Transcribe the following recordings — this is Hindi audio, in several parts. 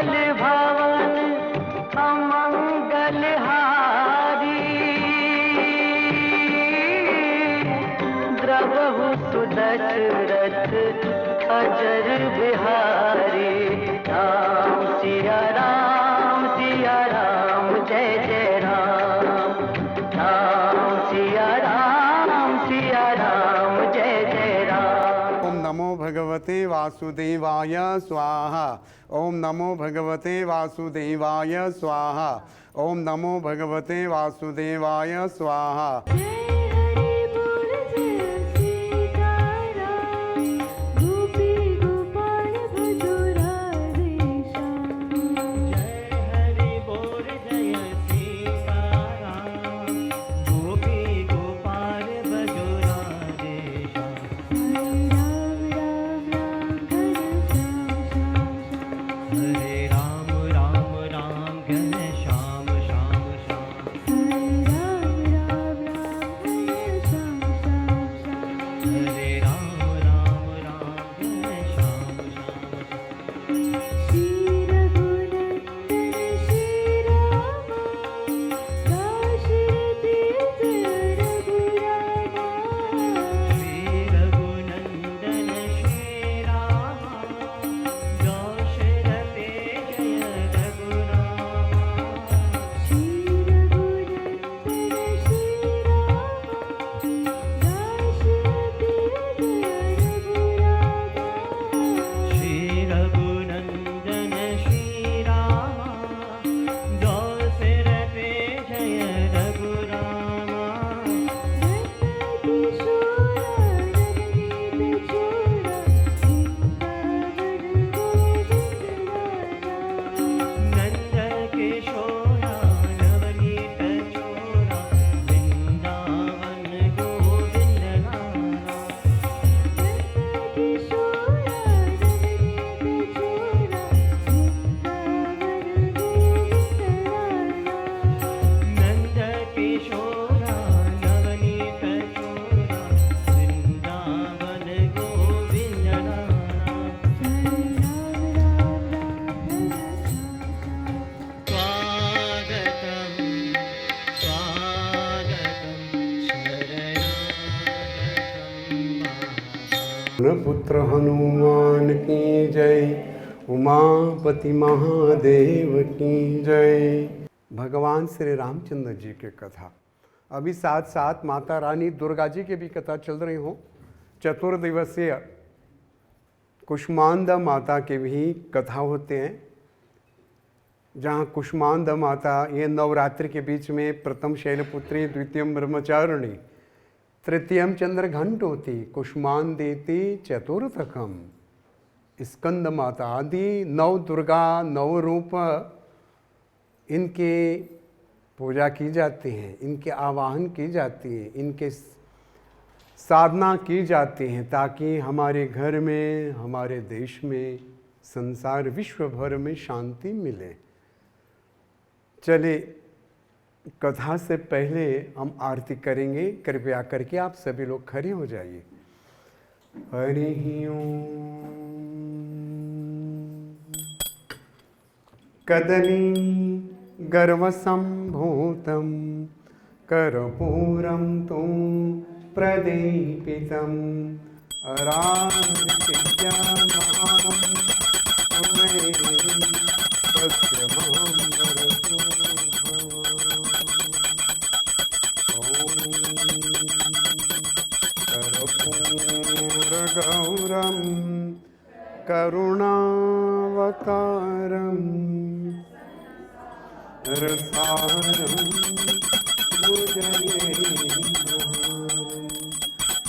मंगल भवन अमंगल हारी, द्रवहु सुदशरथ अजर बिहारी। राम सिया राम जय जय राम। राम सिया राम जय जय राम। ओम नमो भगवते वासुदेवाय स्वाहा। ओम नमो भगवते वासुदेवाय स्वाहा। ओम नमो भगवते वासुदेवाय स्वाहा। पुत्र हनुमान की जय। उमापति महादेव की जय। भगवान श्री रामचंद्र जी की कथा। अभी साथ साथ माता रानी दुर्गा जी की भी कथा चल रही हो। चतुर्दिवसीय कुष्मांडा माता की भी कथा होते हैं, जहाँ कुष्मांडा माता ये नवरात्रि के बीच में प्रथम शैलपुत्री, द्वितीयम ब्रह्मचारिणी, तृतीयम चंद्र घंटोती, कुष्मांडेति चतुर्थकम, स्कंद माता आदि नव दुर्गा नव रूप इनके पूजा की जाती है, इनके आवाहन की जाती है, इनके साधना की जाती है, ताकि हमारे घर में, हमारे देश में, संसार विश्व भर में शांति मिले। चले कथा से पहले हम आरती करेंगे। कृपया करके आप सभी लोग खड़े हो जाइए। हरि ओम। कदली गर्वसंभूतं कर्पूरं तुं प्रदीपितम् अराधितज्ञानां तस्य मां वरदो कर्पूरगौरं करुणावतारं रसारं भुजगेन्द्रहारं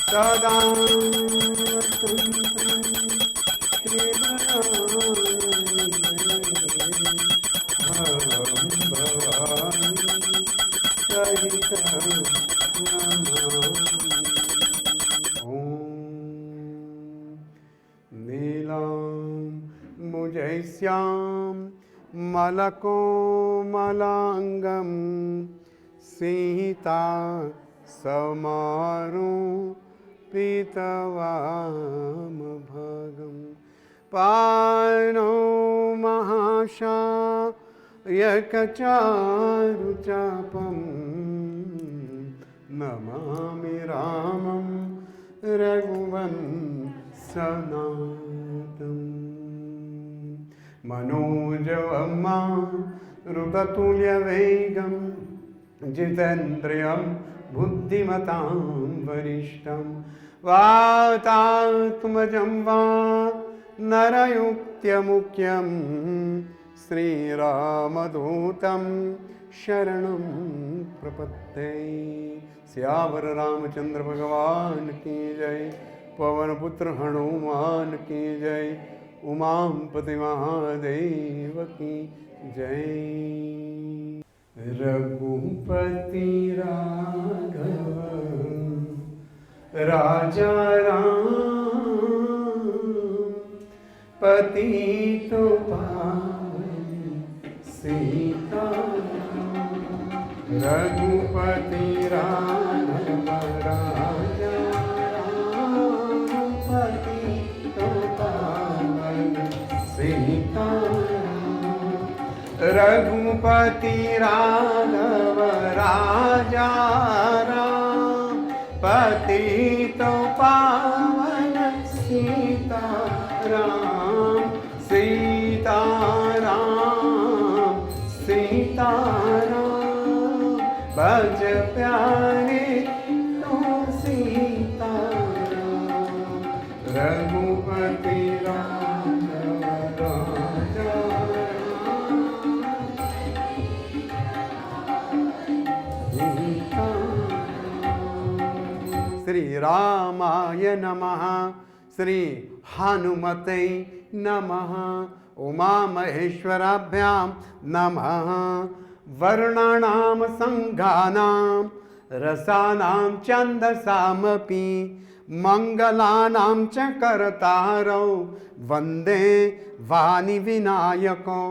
सदा श्याम मलकोमलांगं सीता समारूपितवाम भगं पाणौ महाशक्तिं यकचारुचापं नमामि रामं रघुवंशनाथं मनोजवं मारुततुल्यवेगं जितेन्द्रियं बुद्धिमतां वरिष्ठं वातात्मजं वा नरयुक्त्यमुख्यं श्रीरामदूतं शरणं प्रपद्ये। सियावर रामचंद्र भगवान की जय। पवन पुत्र हनुमान की जय। उमापति महादेव की जय। रघुपति राघव राजा राम पतित पावन सीताराम। रघुपति राघव राजा राम पतित पावन सीताराम। रघुपति राघव राजा राम पतित पावन सीताराम। सीताराम सीताराम भज प्यारे तो सीताराम। रघुपति राघव राजा राम। श्री रामाय नमः। श्री हनुमते नमः। उमा महेश्वराभ्यां नमः। वर्णानां संघानां रसानां छन्दसामपि मंगलानां च कर्तारौ वन्दे वाणी विनायको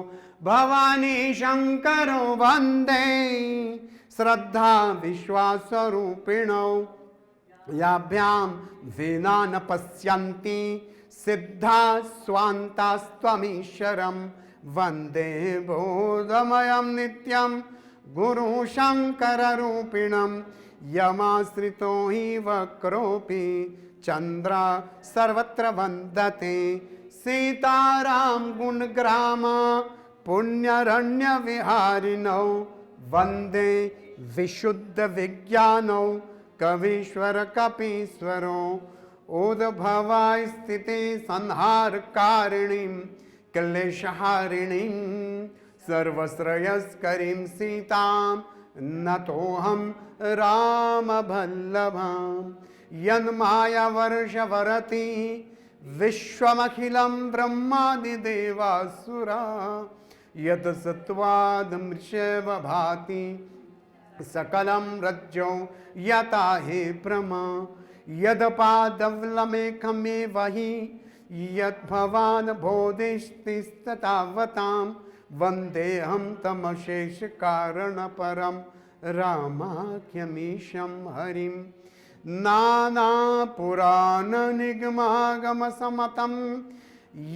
भवानी शंकरो वन्दे श्रद्धा विश्वासरूपिणौ याभ्यां विना न पश्यन्ति सिद्धा स्वान्तास्त्वमीश्वरं वन्दे बोधमयं नित्यं गुरु शंकररूपिणं यमाश्रितो हि वक्रोऽपि चन्द्र सर्वत्र वन्दते सीताराम गुणग्राम पुण्यरण्यविहारिणौ वन्दे विशुद्ध विज्ञानौ कवीश्वर कपीश्वरो उद्भवाय स्थिति संहारकारिणीं क्लेशहारिणीं सर्वश्रेयस्करीं सीतां नतोऽहं रामवल्लभां। यन्मायावर्षवरति विश्वमखिलं ब्रह्मादिदेवासुरा यत् सत्त्वादमृषेव भाति सकलं रज्जो यथा हि प्रमा। यदपादवलमेकमेव हि यद्भवान् बोधिस्तिस्ततावतां वन्देऽहं तमशेषकारणपरं रामाख्यमीशं हरिं। नानापुराणनिगमागमसमतं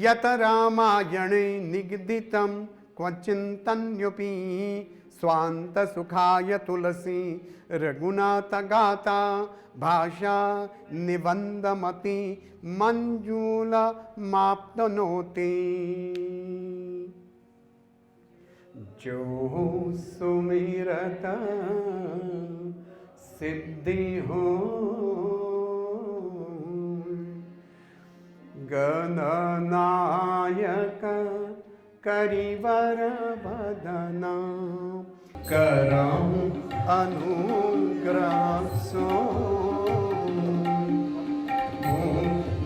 यत रामायणे निगदितं क्वचिन्तन्योऽपि स्वान्तसुखाय तुलसी रघुनाथगाथा भाषा निबन्धमति मंजूलमाप्नोति। जो सुमिरत सिद्धि हो गणनायक करिवर बदना करम अनुग्रह सो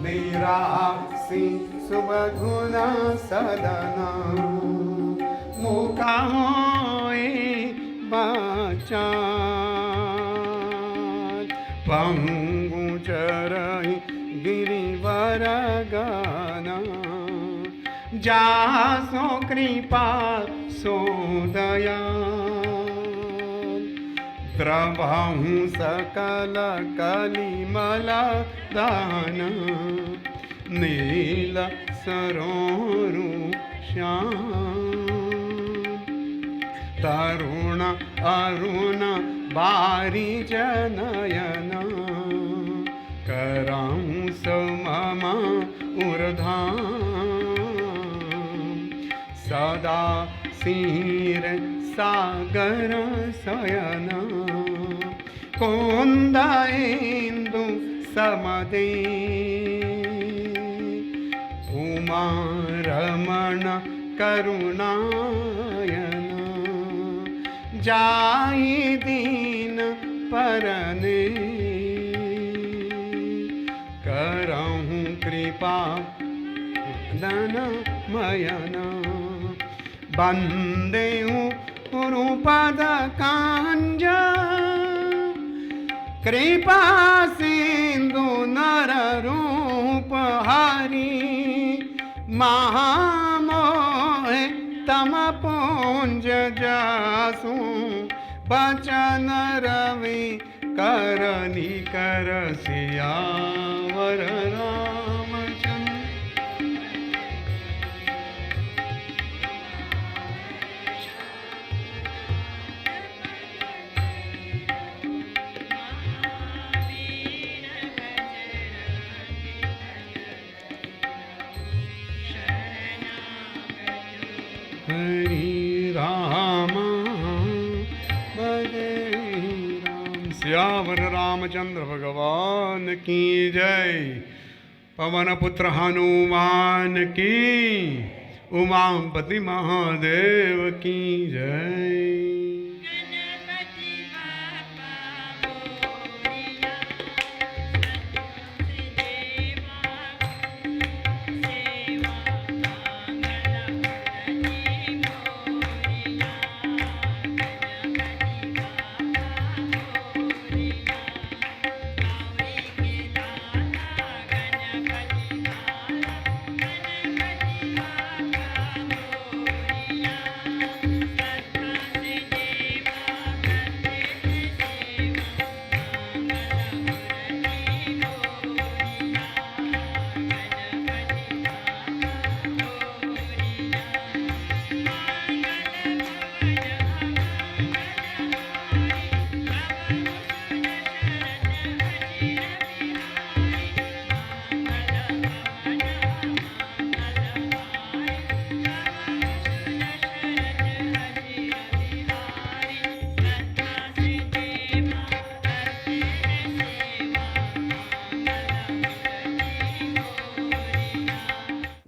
निरासी सुबगुण सदना मुका बचा पंगु चरहि गिरिवर गाना जासो कृपा सो दया द्रवहु सकल कलिमल दान नील सरोरु श्याम तरुण अरुण बारी जनयन करांस मम ऊर्ध्वम् सदा क्षीर सागर शयन कुंद इंदु समदे उमा रमण करुणायन जाई दीन परने करहूँ कृपा दन मयन बंदे गुरुपद कांज कृपा सिंधु नर रूप हरि महामोह तम पुंज जासु बचन रवि करनी कर सियावर रामचंद्र। हरि राम भजे राम। सियावर रामचंद्र भगवान की जय। पवन पुत्र हनुमान की, उमापति महादेव की जय।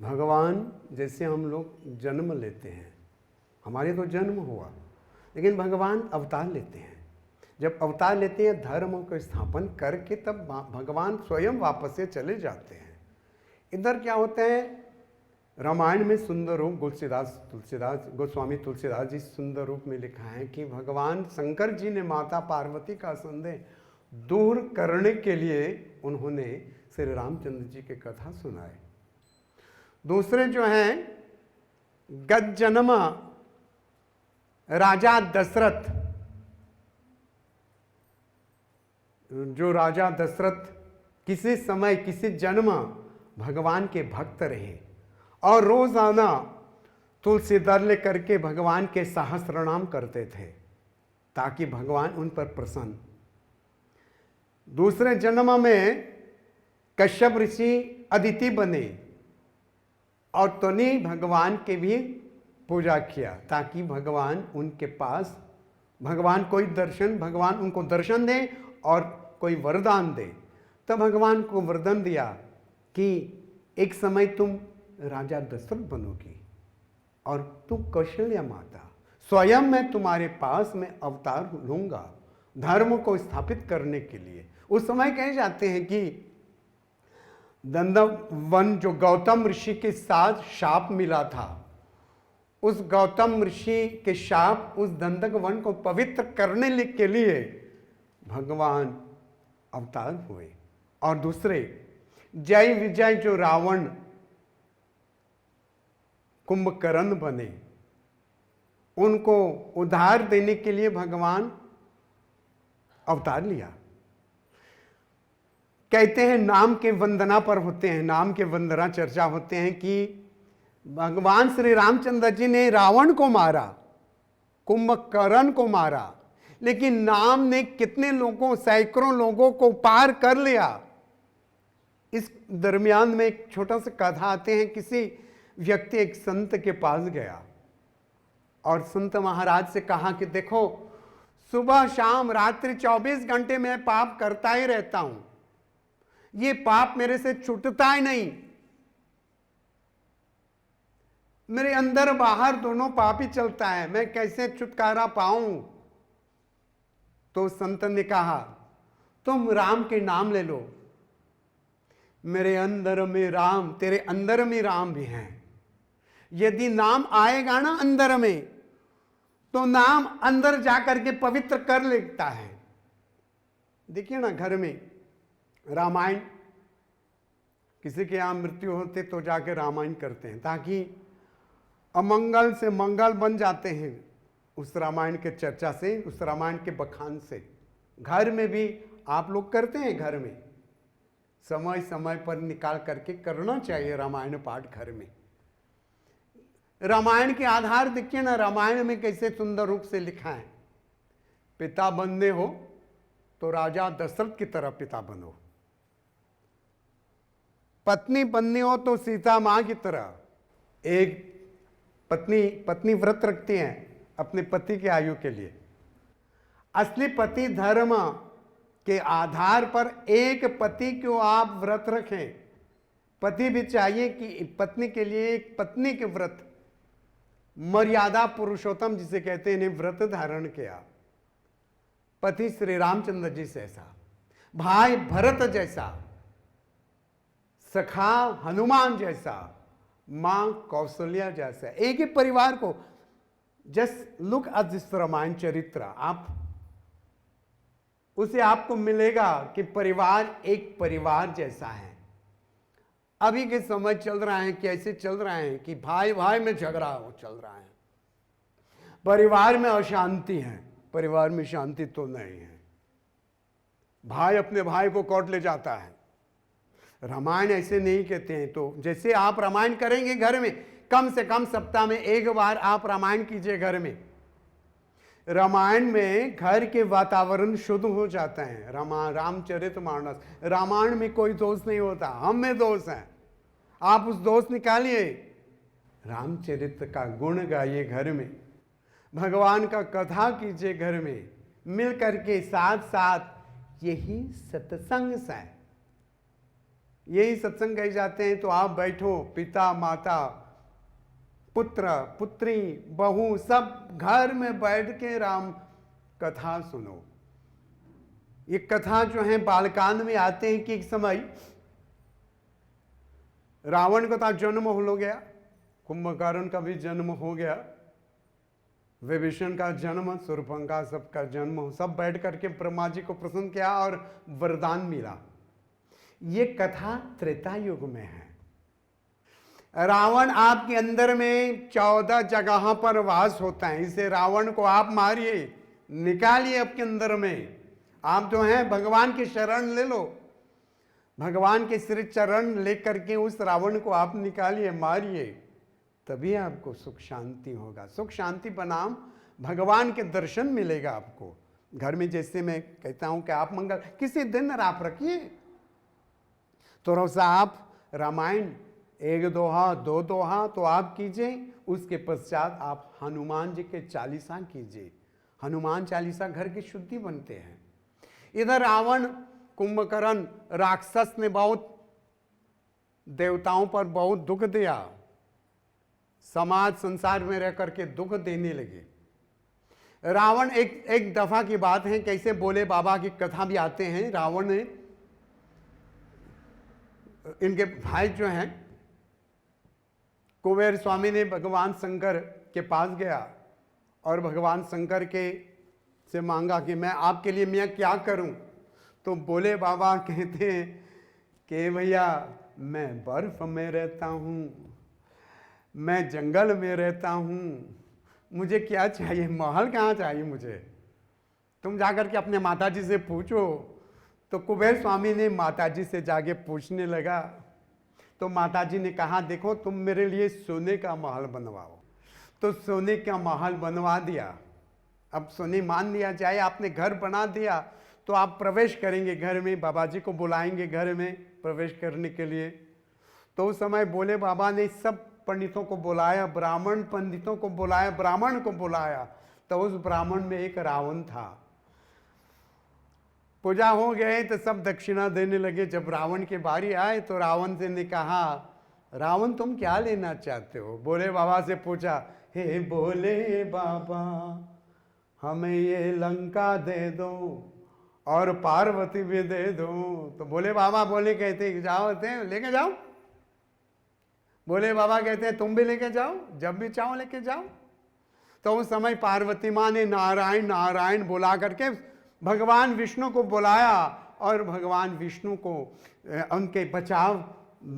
भगवान जैसे हम लोग जन्म लेते हैं, हमारे तो जन्म हुआ, लेकिन भगवान अवतार लेते हैं। जब अवतार लेते हैं धर्म को स्थापन करके, तब भगवान स्वयं वापस से चले जाते हैं। इधर क्या होता है, रामायण में सुंदर रूप गोस्वामी तुलसीदास जी सुंदर रूप में लिखा है कि भगवान शंकर जी ने माता पार्वती का संदेह दूर करने के लिए उन्होंने श्री रामचंद्र जी की कथा सुनाई। दूसरे जो हैं गत जन्म राजा दशरथ, जो राजा दशरथ किसी समय किसी जन्म भगवान के भक्त रहे और रोजाना तुलसी दल लेकर के भगवान के सहस्त्रनाम करते थे ताकि भगवान उन पर प्रसन्न। दूसरे जन्म में कश्यप ऋषि अदिति बने और तोने भगवान के भी पूजा किया ताकि भगवान उनके पास भगवान उनको दर्शन दे और कोई वरदान दे। तब भगवान को वरदान दिया कि एक समय तुम राजा दशरथ बनोगी और तुम कौशल्या माता, स्वयं मैं तुम्हारे पास में अवतार लूंगा धर्म को स्थापित करने के लिए। उस समय कहे जाते हैं कि दंडवन जो गौतम ऋषि के साथ शाप मिला था, उस गौतम ऋषि के शाप उस दंडक वन को पवित्र करने के लिए भगवान अवतार हुए। और दूसरे जय विजय जो रावण कुंभकर्ण बने, उनको उद्धार देने के लिए भगवान अवतार लिया। कहते हैं नाम के वंदना पर होते हैं, नाम के वंदना चर्चा होते हैं कि भगवान श्री रामचंद्र जी ने रावण को मारा कुंभकर्ण को मारा, लेकिन नाम ने कितने लोगों, सैकड़ों लोगों को पार कर लिया। इस दरमियान में एक छोटा सा कथा आते हैं। किसी व्यक्ति एक संत के पास गया और संत महाराज से कहा कि देखो, सुबह शाम रात्रि 24 घंटे मैं पाप करता ही रहता हूं, ये पाप मेरे से छूटता ही नहीं, मेरे अंदर बाहर दोनों पाप ही चलता है, मैं कैसे छुटकारा पाऊं। तो संत ने कहा, तुम राम के नाम ले लो, मेरे अंदर में राम, तेरे अंदर में राम भी हैं। यदि नाम आएगा ना अंदर में, तो नाम अंदर जाकर के पवित्र कर लेता है। देखिए ना, घर में रामायण, किसी के यहां मृत्यु होते तो जाके रामायण करते हैं, ताकि अमंगल से मंगल बन जाते हैं उस रामायण के चर्चा से, उस रामायण के बखान से। घर में भी आप लोग करते हैं, घर में समय समय पर निकाल करके करना चाहिए रामायण पाठ घर में। रामायण के आधार देखिए ना, रामायण में कैसे सुंदर रूप से लिखा है, पिता बनने हो तो राजा दशरथ की तरह पिता बनो, पत्नी बननी हो तो सीता मां की तरह। एक पत्नी व्रत रखती है अपने पति के आयु के लिए। असली पति धर्म के आधार पर एक पति को आप व्रत रखें। पति भी चाहिए कि पत्नी के लिए एक पत्नी के व्रत, मर्यादा पुरुषोत्तम जिसे कहते हैं, इन्हें व्रत धारण किया। पति श्री रामचंद्र जी जैसा, भाई भरत जैसा, सखा हनुमान जैसा, मां कौशल्या जैसा, एक ही परिवार को। Just look at this Ramayana चरित्र, आप उसे आपको मिलेगा कि परिवार एक परिवार जैसा है। अभी के समय चल रहा है कि ऐसे चल रहा है कि भाई भाई में झगड़ा हो चल रहा है, परिवार में अशांति है। परिवार में शांति तो नहीं है, भाई अपने भाई को कोर्ट ले जाता है। रामायण ऐसे नहीं कहते हैं। तो जैसे आप रामायण करेंगे घर में, कम से कम सप्ताह में एक बार आप रामायण कीजिए घर में। रामायण में घर के वातावरण शुद्ध हो जाता है। रामचरितमानस, रामायण में कोई दोष नहीं होता, हम में दोष है। आप उस दोष निकालिए, रामचरित का गुण गाइए घर में, भगवान का कथा कीजिए घर में, मिल करके साथ साथ। यही सत्संग है, यही सत्संग कहे जाते हैं। तो आप बैठो, पिता माता, पुत्र पुत्री, बहू, सब घर में बैठ के राम कथा सुनो। ये कथा जो है बालकांड में आते हैं कि एक समय रावण का जन्म हो गया, कुंभकर्ण का भी जन्म हो गया, विभीषण का जन्म, शूर्पणखा सबका जन्म, सब बैठ करके ब्रह्मा जी को प्रसन्न किया और वरदान मिला। ये कथा त्रेता युग में है। रावण आपके अंदर में 14 जगह पर वास होता है। इसे रावण को आप मारिए, निकालिए आपके अंदर में। आप जो हैं भगवान के शरण ले लो, भगवान के श्री चरण लेकर के उस रावण को आप निकालिए, मारिए, तभी आपको सुख शांति होगा। सुख शांति बनाम भगवान के दर्शन मिलेगा आपको घर में। जैसे मैं कहता हूं कि आप मंगल किसी दिन आप रखिए, थोड़ा सा आप रामायण 1 दोहा 2 दोहा तो आप कीजिए। उसके पश्चात आप हनुमान जी के चालीसा कीजिए। हनुमान चालीसा घर की शुद्धि बनते हैं। इधर रावण, कुंभकर्ण, राक्षस ने बहुत देवताओं पर बहुत दुख दिया, समाज संसार में रह करके दुख देने लगे। रावण एक दफा की बात है, कैसे बोले बाबा की कथा भी आते हैं। रावण ने, इनके भाई जो हैं कुबेर स्वामी ने भगवान शंकर के पास गया और भगवान शंकर के से मांगा कि मैं आपके लिए मैं क्या करूं। तो बोले बाबा कहते हैं कि भैया मैं बर्फ में रहता हूं, मैं जंगल में रहता हूं, मुझे क्या चाहिए, महल कहाँ चाहिए मुझे, तुम जाकर के अपने माताजी से पूछो। तो कुबेर स्वामी ने माताजी से जाके पूछने लगा। तो माताजी ने कहा देखो तुम मेरे लिए सोने का महल बनवाओ। तो सोने का महल बनवा दिया। अब सुनी मान लिया जाए आपने घर बना दिया तो आप प्रवेश करेंगे घर में, बाबा जी को बुलाएंगे घर में प्रवेश करने के लिए। तो उस समय भोले बाबा ने सब पंडितों को बुलाया, ब्राह्मण पंडितों को बुलाया, ब्राह्मण को बुलाया। तो उस ब्राह्मण में एक रावण था। पूजा हो गए तो सब दक्षिणा देने लगे। जब रावण की बारी आए तो रावण से ने कहा, रावण तुम क्या लेना चाहते हो? भोले बाबा से पूछा, हे भोले बाबा हमें ये लंका दे दो और पार्वती भी दे दो। तो भोले बाबा बोले कहते जाओ लेके जाओ। भोले बाबा कहते हैं तुम भी लेके जाओ, जब भी चाहो लेके जाओ। तो उस समय पार्वती माँ ने नारायण नारायण बुला करके भगवान विष्णु को बुलाया और भगवान विष्णु को उनके बचाव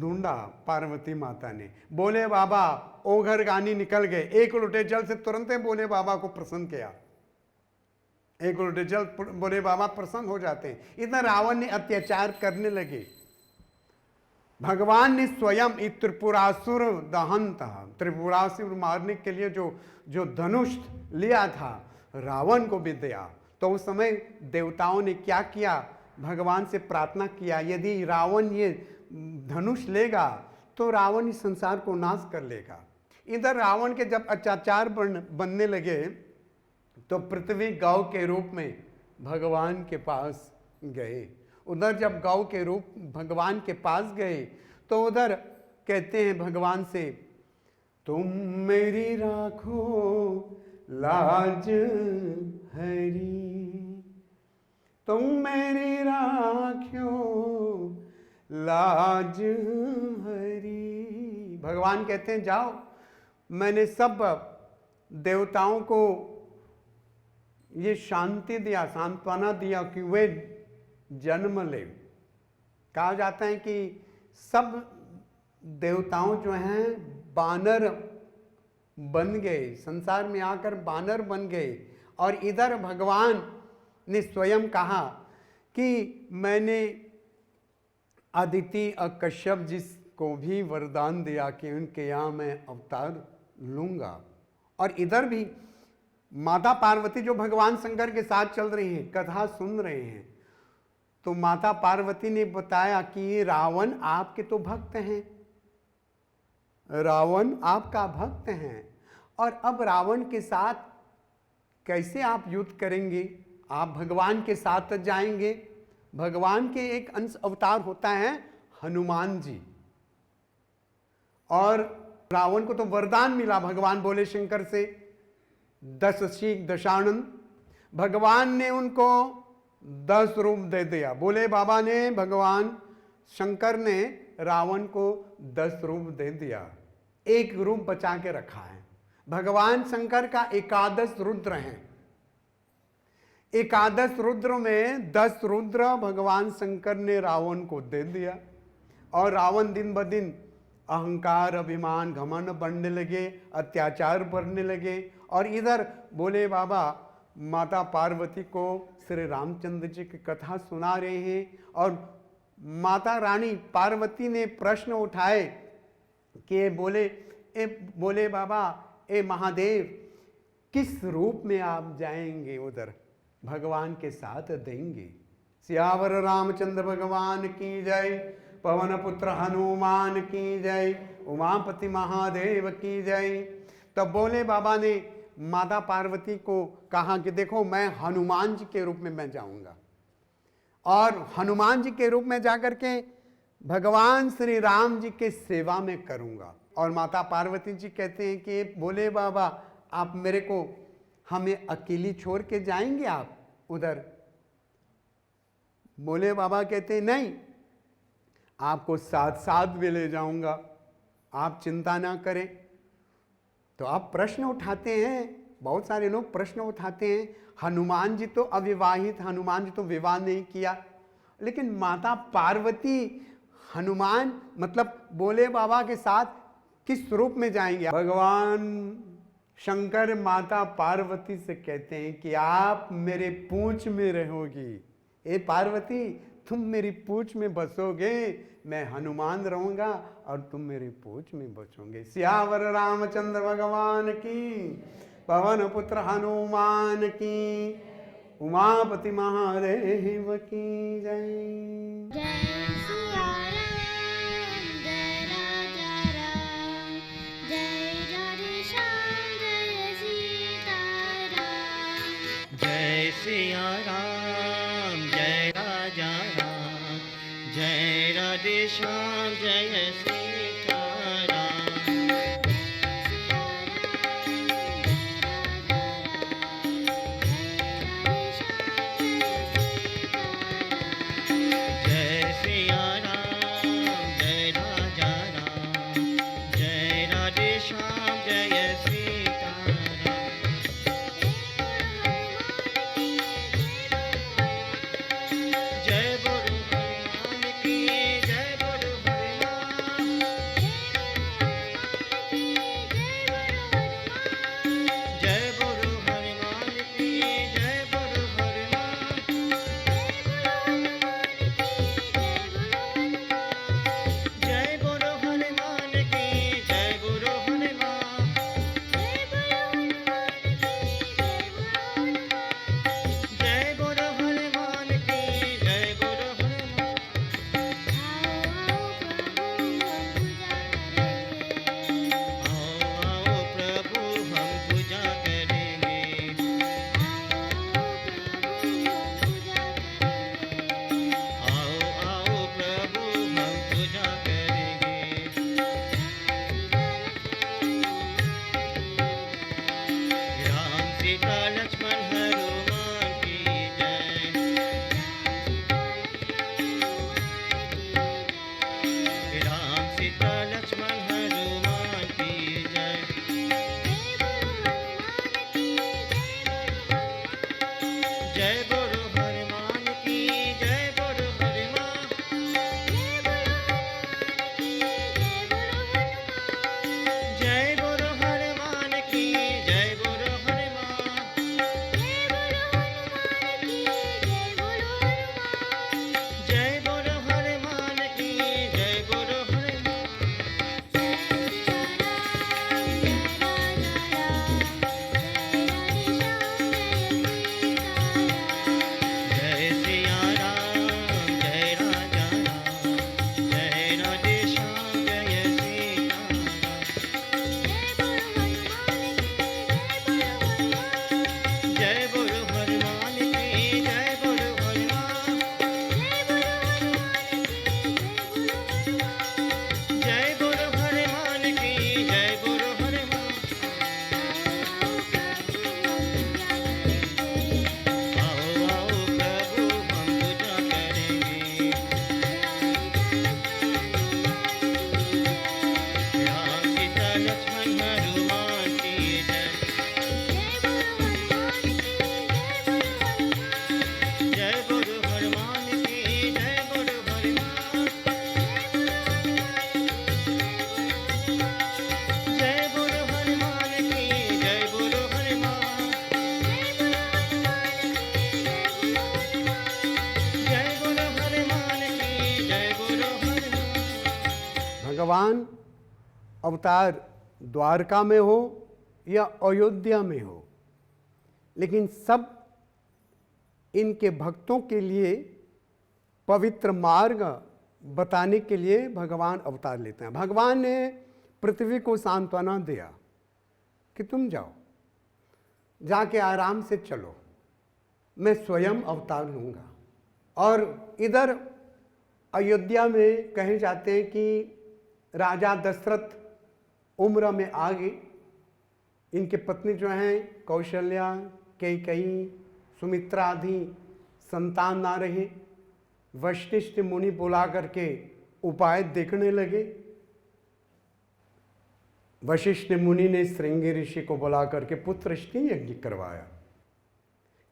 ढूंढा पार्वती माता ने। भोले बाबा ओघर गानी निकल गए, एक लोटे जल से तुरंत भोले बाबा को प्रसन्न किया। एक लोटे जल भोले बाबा प्रसन्न हो जाते हैं। इतना रावण ने अत्याचार करने लगे। भगवान ने स्वयं इस त्रिपुरासुर दहन था, त्रिपुरासुर मारने के लिए जो धनुष लिया था रावण को भी दिया। तो उस समय देवताओं ने क्या किया, भगवान से प्रार्थना किया, यदि रावण ये धनुष लेगा तो रावण इस संसार को नाश कर लेगा। इधर रावण के जब अत्याचार बनने लगे तो पृथ्वी गौ के रूप में भगवान के पास गए। उधर जब गौ के रूप भगवान के पास गए तो उधर कहते हैं भगवान से, तुम मेरी राखो लाज हरी, तुम मेरी राखो लाज हरी। भगवान कहते हैं जाओ, मैंने सब देवताओं को ये शांति दिया, सांत्वना दिया कि वे जन्म ले। कहा जाता है कि सब देवताओं जो हैं बानर बन गए, संसार में आकर बानर बन गए। और इधर भगवान ने स्वयं कहा कि मैंने अदिति और कश्यप जी को भी वरदान दिया कि उनके यहाँ मैं अवतार लूँगा। और इधर भी माता पार्वती जो भगवान शंकर के साथ चल रही हैं, कथा सुन रहे हैं, तो माता पार्वती ने बताया कि रावण आपके तो भक्त हैं, रावण आपका भक्त हैं, और अब रावण के साथ कैसे आप युद्ध करेंगे? आप भगवान के साथ जाएंगे। भगवान के एक अंश अवतार होता है हनुमान जी, और रावण को तो वरदान मिला भगवान बोले शंकर से, 10 शीख दशानन। भगवान ने उनको 10 रूप दे दिया। बोले बाबा ने, भगवान शंकर ने रावण को 10 रूप दे दिया, एक रूप बचा के रखा है। भगवान शंकर का 11 रुद्र हैं। 11 रुद्र में 10 रुद्र भगवान शंकर ने रावण को दे दिया। और रावण दिन ब दिन अहंकार अभिमान घमंड बढ़ने लगे, अत्याचार बढ़ने लगे। और इधर बोले बाबा माता पार्वती को श्री रामचंद्र जी की कथा सुना रहे हैं। और माता रानी पार्वती ने प्रश्न उठाए कि बोले बाबा, ए महादेव, किस रूप में आप जाएंगे उधर? भगवान के साथ देंगे। सियावर रामचंद्र भगवान की जय, पवन पुत्र हनुमान की जय, उमापति महादेव की जय। तब बोले बाबा ने माता पार्वती को कहा कि देखो, मैं हनुमान जी के रूप में मैं जाऊंगा, और हनुमान जी के रूप में जाकर के भगवान श्री राम जी के सेवा में करूंगा। और माता पार्वती जी कहते हैं कि बोले बाबा, आप मेरे को हमें अकेली छोड़ के जाएंगे आप उधर? बोले बाबा कहते हैं नहीं, आपको साथ साथ भी ले जाऊंगा, आप चिंता ना करें। तो आप प्रश्न उठाते हैं, बहुत सारे लोग प्रश्न उठाते हैं, हनुमान जी तो अविवाहित, हनुमान जी तो विवाह नहीं किया, लेकिन माता पार्वती हनुमान मतलब बोले बाबा के साथ किस रूप में जाएंगे? भगवान शंकर माता पार्वती से कहते हैं कि आप मेरे पूंछ में रहोगी। ए पार्वती, तुम मेरी पूंछ में बसोगे, मैं हनुमान रहूंगा और तुम मेरी पूंछ में बसोगे। सियावर रामचंद्र भगवान की पवन पुत्र हनुमान की, उमापति महादेव की जय। जय सिया राम, जय राजा राम, जय राधे श्याम, जय सीताराम। जय सिया राम, जय राजा राम, जय राधे श्याम, जय सीताराम। जय सिया राम, जय राजा राम, जय राधे श्याम, जय सीताराम। जय बोलो हनुमान की, जय बोलो हनुमान। जय बोलो हनुमान की, जय बोलो हनुमान। जय बोलो हनुमान की, जय बोलो हनुमान। जय बोलो हनुमान की, जय बोलो हनुमान। आओ आओ प्रभु हम पूजा करेंगे। आओ आओ प्रभु हम पूजा करेंगे। राम सीता लक्ष्मण हनुमान की जय। राम सीता लक्ष्मण हनुमान की जय। जय बोलो हनुमान की, जय बोलो हनुमान। जय बोलो हनुमान की, जय बोलो हनुमान। जय बोलो हनुमान की, जय बोलो हनुमान। जय सिया राम, जय राजा राम, जय राधे श्याम, जय सीताराम। जय बोलो हनुमान की, जय बोलो हनुमान। जय बोलो हनुमान की, जय बोलो हनुमान। आओ आओ प्रभु हम पूजा करेंगे। राम सीता लक्ष्मण हनुमान की जय। जय बोलो हनुमान की, जय बोलो हनुमान। जय बोलो हनुमान की, जय बोलो हनुमान। जय बोलो हनुमान की, जय बोलो हनुमान। भगवान अवतार द्वारका में हो या अयोध्या में हो, लेकिन सब इनके भक्तों के लिए पवित्र मार्ग बताने के लिए भगवान अवतार लेते हैं। भगवान ने पृथ्वी को सांत्वना दिया कि तुम जाओ, जाके आराम से चलो, मैं स्वयं अवतार लूँगा। और इधर अयोध्या में कहे जाते हैं कि राजा दशरथ उम्र में आ गए। इनके पत्नी जो हैं कौशल्या, कैकेयी, सुमित्रा आदि संतान ना रहे। वशिष्ठ मुनि बुला करके उपाय देखने लगे। वशिष्ठ मुनि ने श्रृंगी ऋषि को बुला करके पुत्रष्टि यज्ञ करवाया।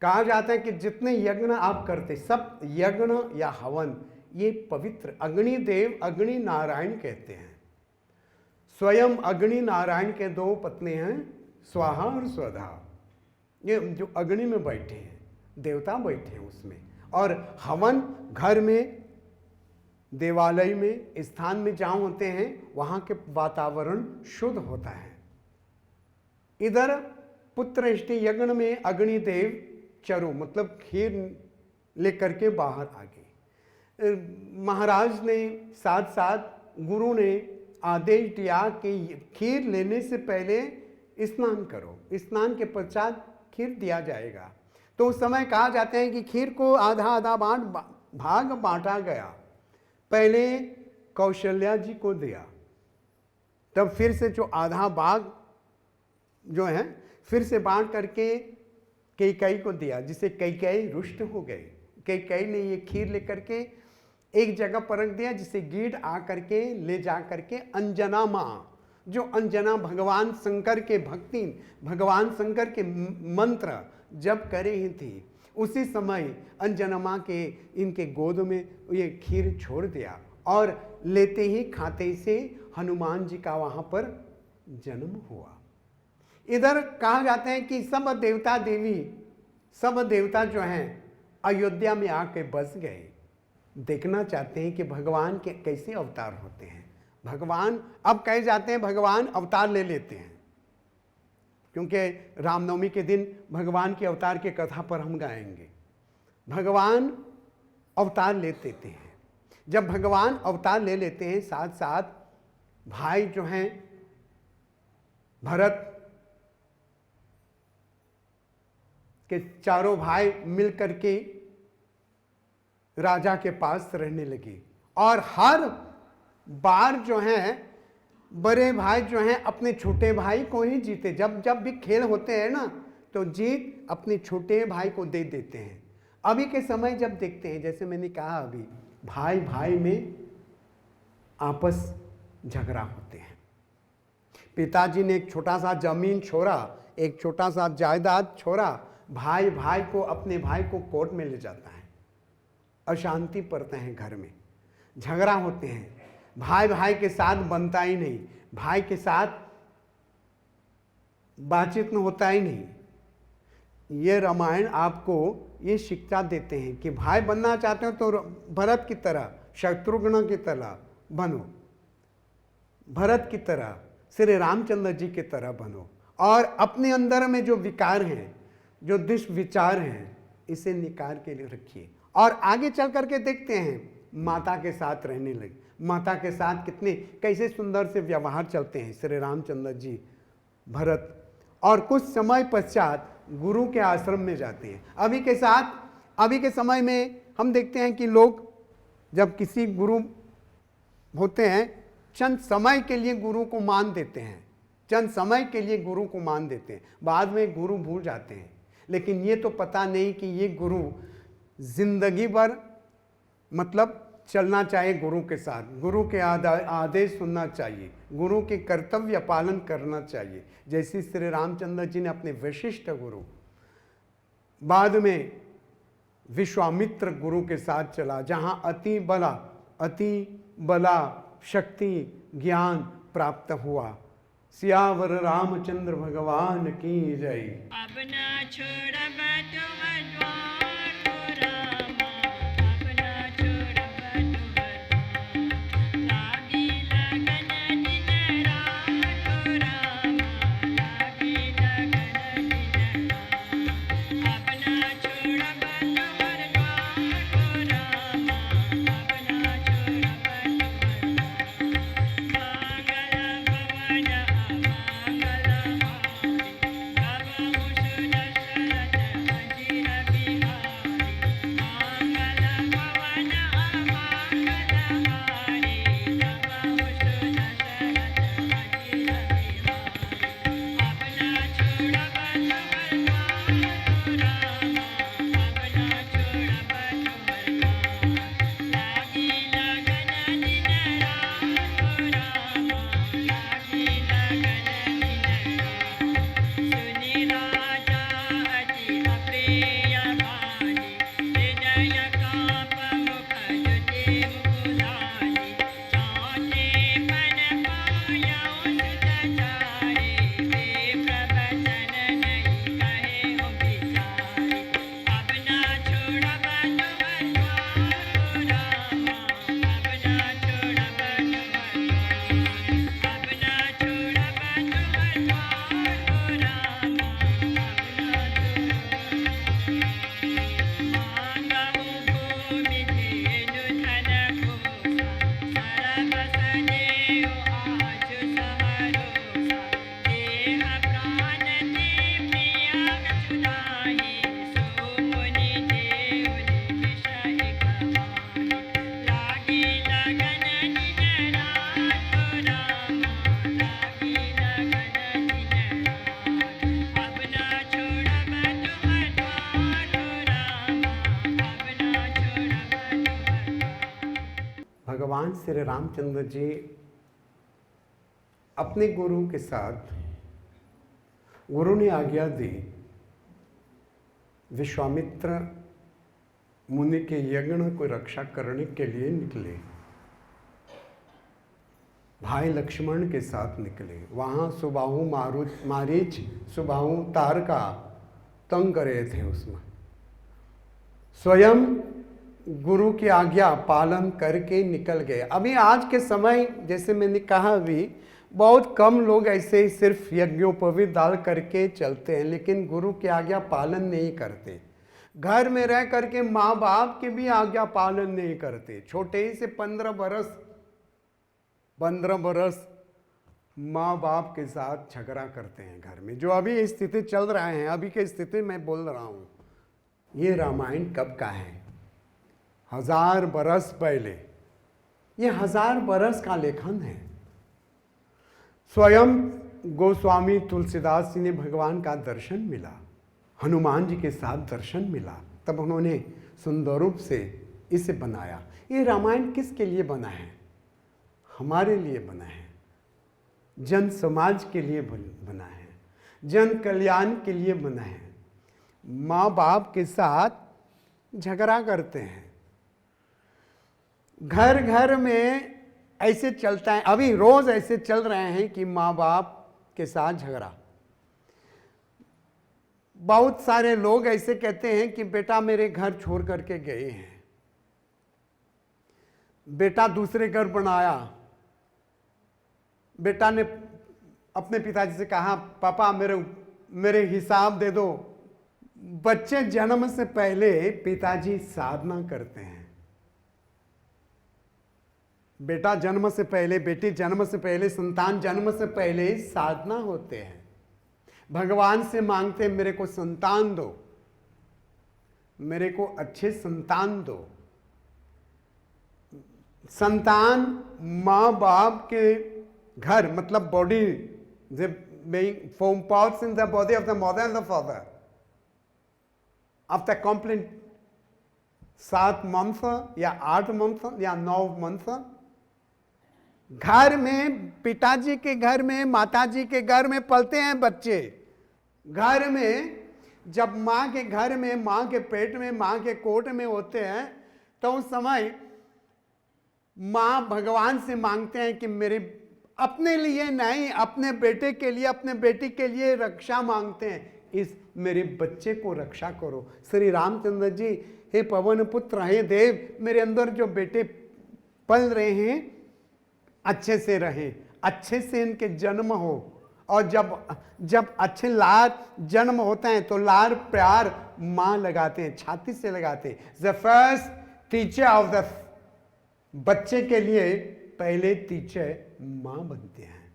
कहा जाता है कि जितने यज्ञ आप करते, सब यज्ञ या हवन ये पवित्र अग्नि देव अग्नि नारायण कहते हैं। स्वयं अग्नि नारायण के दो पत्नी हैं, स्वाहा और स्वधा। ये जो अग्नि में बैठे हैं, देवता बैठे हैं उसमें। और हवन घर में, देवालय में, स्थान में जहाँ होते हैं वहाँ के वातावरण शुद्ध होता है। इधर पुत्रष्टि यज्ञ में अग्निदेव चरो मतलब खीर लेकर के बाहर आ गए। महाराज ने साथ साथ गुरु ने आदेश दिया कि खीर लेने से पहले स्नान करो, स्नान के पश्चात खीर दिया जाएगा। तो उस समय कहा जाता है कि खीर को आधा आधा भाग बांटा गया। पहले कौशल्या जी को दिया, तब फिर से जो आधा भाग जो है फिर से बांट करके कैकेयी को दिया, जिससे कैकेयी रुष्ट हो गई। कैकेयी ने ये खीर लेकर के एक जगह पर रख दिया, जिससे गीड आ करके ले जा करके अंजना माँ, जो अंजना भगवान शंकर के भक्ति, भगवान शंकर के मंत्र जब करे ही थी, उसी समय अंजना माँ के इनके गोद में ये खीर छोड़ दिया और लेते ही खाते से हनुमान जी का वहाँ पर जन्म हुआ। इधर कहा जाता है कि सब देवता देवी, सब देवता जो हैं अयोध्या में आके बस गए, देखना चाहते हैं कि भगवान के कैसे अवतार होते हैं। भगवान अब कहे जाते हैं भगवान अवतार ले लेते हैं, क्योंकि रामनवमी के दिन भगवान के अवतार के कथा पर हम गाएंगे। भगवान अवतार ले लेते हैं। जब भगवान अवतार ले लेते हैं, साथ साथ भाई जो हैं भरत के चारों भाई मिल करके राजा के पास रहने लगे और हर बार जो है बड़े भाई जो हैं अपने छोटे भाई को ही जीते। जब भी खेल होते हैं ना, तो जीत अपने छोटे भाई को दे देते हैं। अभी के समय जब देखते हैं, जैसे मैंने कहा अभी, भाई भाई में आपस झगड़ा होते हैं। पिताजी ने एक छोटा सा जमीन छोड़ा, एक छोटा सा जायदाद छोड़ा, भाई भाई को, अपने भाई को कोर्ट में ले जाता है, अशांति पड़ते हैं, घर में झगड़ा होते हैं, भाई भाई के साथ बनता ही नहीं, भाई के साथ बातचीत में होता ही नहीं। ये रामायण आपको ये शिक्षा देते हैं कि भाई बनना चाहते हो तो भरत की तरह, शत्रुघ्न की तरह बनो, भरत की तरह, श्री रामचंद्र जी की तरह बनो, और अपने अंदर में जो विकार हैं, जो दुष्विचार हैं, इसे निकाल के लिए रखिए। और आगे चल करके देखते हैं माता के साथ रहने लगे, माता के साथ कितने कैसे सुंदर से व्यवहार चलते हैं श्री रामचंद्र जी, भरत। और कुछ समय पश्चात गुरु के आश्रम में जाते हैं। अभी के समय में हम देखते हैं कि लोग जब किसी गुरु होते हैं, चंद समय के लिए गुरु को मान देते हैं, चंद समय के लिए गुरु को मान देते हैं, बाद में गुरु भूल जाते हैं। लेकिन ये तो पता नहीं कि ये गुरु जिंदगी भर मतलब चलना चाहिए गुरु के साथ, गुरु के आदेश सुनना चाहिए, गुरु के कर्तव्य पालन करना चाहिए। जैसे श्री रामचंद्र जी ने अपने विशिष्ट गुरु, बाद में विश्वामित्र गुरु के साथ चला, जहाँ अति बला शक्ति ज्ञान प्राप्त हुआ। सियावर रामचंद्र भगवान की जय। अब ना छोड़ब तुम द्वार को रामा, अब ना छोड़ब तुम द्वार। लागी लगन दिन रात को रामा, लागी लगन दिन रात। अब ना छोड़ब तुम द्वार को रामा, अब ना छोड़ब तुम द्वार। मांगल भवन अमांगल हारी, अब मुझ दशरथ अजिर बिहारी। भगवान श्री रामचंद्र जी अपने गुरु के साथ, गुरु ने आज्ञा दी, विश्वामित्र मुनि के यज्ञ को रक्षा करने के लिए निकले। भाई लक्ष्मण के साथ निकले। वहाँ सुबाहु मारीच सुबाहु तारका तंग कर रहे थे। उसमें स्वयं गुरु की आज्ञा पालन करके निकल गए। अभी आज के समय जैसे मैंने कहा, अभी बहुत कम लोग ऐसे ही सिर्फ यज्ञोपवीत डाल करके चलते हैं, लेकिन गुरु की आज्ञा पालन नहीं करते। घर में रह करके माँ बाप की भी आज्ञा पालन नहीं करते। छोटे ही से 15 बरस माँ बाप के साथ झगड़ा करते हैं घर में। जो अभी स्थिति चल रहा है, अभी की स्थिति मैं बोल रहा हूँ, ये रामायण कब का है? 1000 बरस पहले। ये 1000 बरस का लेखन है। स्वयं गोस्वामी तुलसीदास जी ने भगवान का दर्शन मिला, हनुमान जी के साथ दर्शन मिला, तब उन्होंने सुंदर रूप से इसे बनाया। ये रामायण किसके लिए बना है? हमारे लिए बना है, जन समाज के लिए बना है, जन कल्याण के लिए बना है। माँ बाप के साथ झगड़ा करते हैं, घर घर में ऐसे चलता है। अभी रोज ऐसे चल रहे हैं कि माँ बाप के साथ झगड़ा। बहुत सारे लोग ऐसे कहते हैं कि बेटा मेरे घर छोड़ करके गए हैं, बेटा दूसरे घर बनाया, बेटा ने अपने पिताजी से कहा पापा मेरे हिसाब दे दो। बच्चे जन्म से पहले पिताजी साधना करते हैं। बेटा जन्म से पहले, बेटी जन्म से पहले, संतान जन्म से पहले साधना होते हैं। भगवान से मांगते हैं मेरे को संतान दो, मेरे को अच्छे संतान दो। संतान माँ बाप के घर, मतलब body, form parts in the body of the mother and the father. After complete 7 months या 8 months या 9 months, घर में, पिताजी के घर में, माताजी के घर में पलते हैं बच्चे। घर में जब माँ के घर में, माँ के पेट में, माँ के कोट में होते हैं, तो उस समय माँ भगवान से मांगते हैं कि मेरे अपने लिए नहीं, अपने बेटे के लिए, अपने बेटी के लिए रक्षा मांगते हैं। इस मेरे बच्चे को रक्षा करो। श्री रामचंद्र जी, हे पवन पुत्र, हे देव, मेरे अंदर जो बेटे पल रहे हैं अच्छे से रहें, अच्छे से इनके जन्म हो। और जब अच्छे लार जन्म होता है तो लार प्यार माँ लगाते हैं, छाती से लगाते हैं। The first teacher of the बच्चे के लिए पहले टीचर माँ बनते हैं।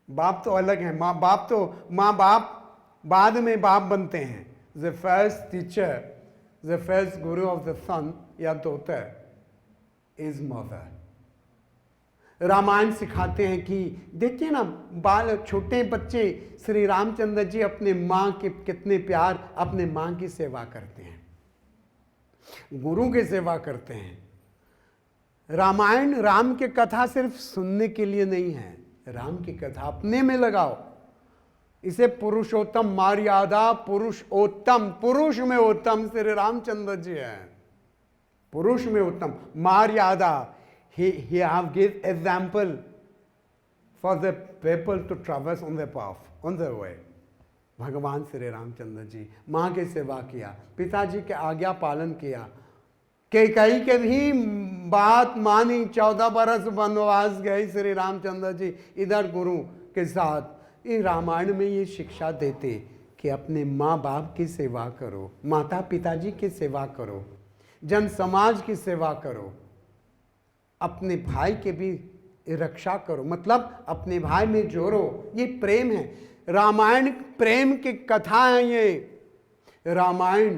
बाप तो अलग है, माँ बाप बाद में बाप बनते हैं। The first teacher, the first Guru of the सन या डॉटर इज मदर। रामायण सिखाते हैं कि देखिए ना, बाल छोटे बच्चे, श्री रामचंद्र जी अपने माँ के कितने प्यार, अपने माँ की सेवा करते हैं, गुरु की सेवा करते हैं। रामायण, राम की कथा सिर्फ सुनने के लिए नहीं है, राम की कथा अपने में लगाओ। इसे पुरुषोत्तम मर्यादा, पुरुषोत्तम, पुरुष में उत्तम श्री रामचंद्र जी हैं। पुरुष में उत्तम मर्यादा। He have give example for the people to traverse on the path, on the way. भगवान श्री रामचंद्र जी माँ की सेवा किया, पिताजी के आज्ञा पालन किया, कैकेयी के भी बात मानी। 14 बरस वनवास गए श्री रामचंद्र जी इधर गुरु के साथ। ये रामायण में ये शिक्षा देते कि अपने माँ बाप की सेवा करो, माता पिताजी की सेवा करो, जन समाज की सेवा करो, अपने भाई के भी रक्षा करो, मतलब अपने भाई में जोड़ो। ये प्रेम है। रामायण प्रेम की कथा है। ये रामायण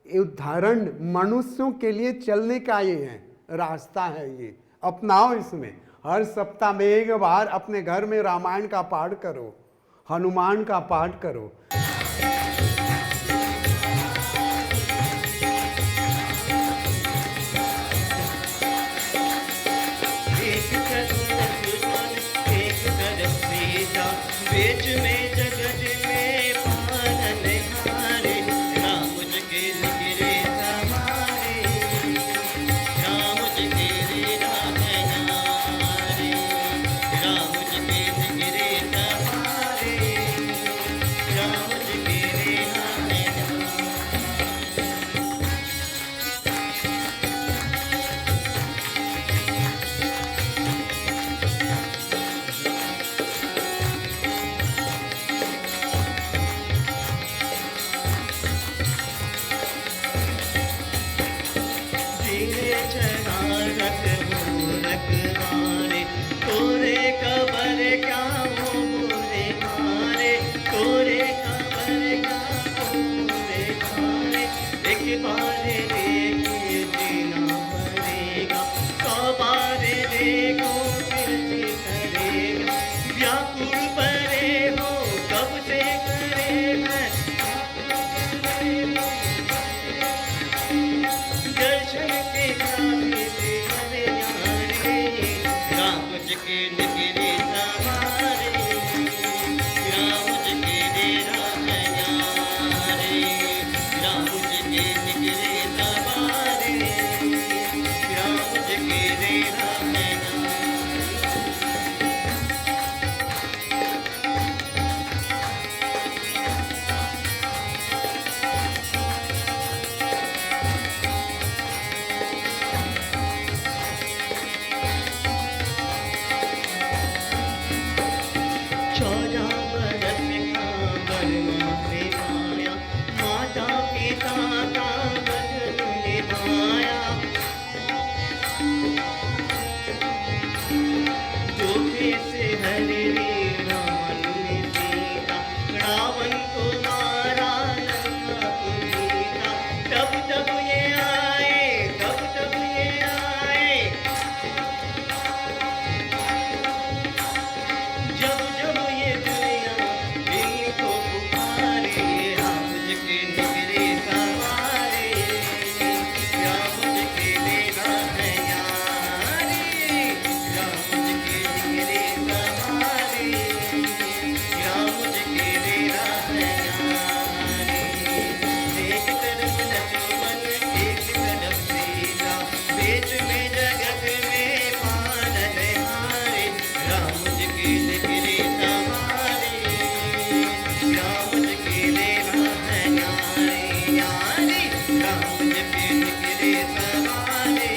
उदाहरण मनुष्यों के लिए चलने का ये है, रास्ता है। ये अपनाओ। इसमें हर सप्ताह में एक बार अपने घर में रामायण का पाठ करो, हनुमान का पाठ करो। में जगत में पालनहारे, राम जी के निकले सवारे, राम जी के लीला है न्यारे, राम जी के निकले सवारे, राम जी के लीला है धीरे चढ़ा रख मूरख मारे, तोरे कबर क्या हो बुरे मारे, तोरे कबर क्या हो बुरे मारे, एक बार देखिए जीना पड़ेगा, 100 बार देखो फिर भी करेगा, व्याकुल परे हो कब से करेगा, दर्शन के काहे से हरे यारे, राम जी के निकले सवारे, राम जी के डेरा है न्यारे, राम जी के निकले सवारे, राम जी के डेरा है चौदह बरस का वनवास पाया, माता पिता का वचन निभाया, धोखे से हरि रावण ने सीता, रावण को मारा लंका को जीता, तब तब ये आए, तब तब ये आए, जब जब ये दुनिया इनको पुकारे, राम जी के निकले सवारे, राम जी के लीला है न्यारे, राम जी के निकले सवारे, राम जी के लीला है न्यारे, एक तरफ लक्ष्मण एक तरफ सीता, बीच में जगत में पालनहारे, राम जी के निकले सवारे, राम जी के लीला है न्यारे न्यारे, राम जी के निकले सवारे,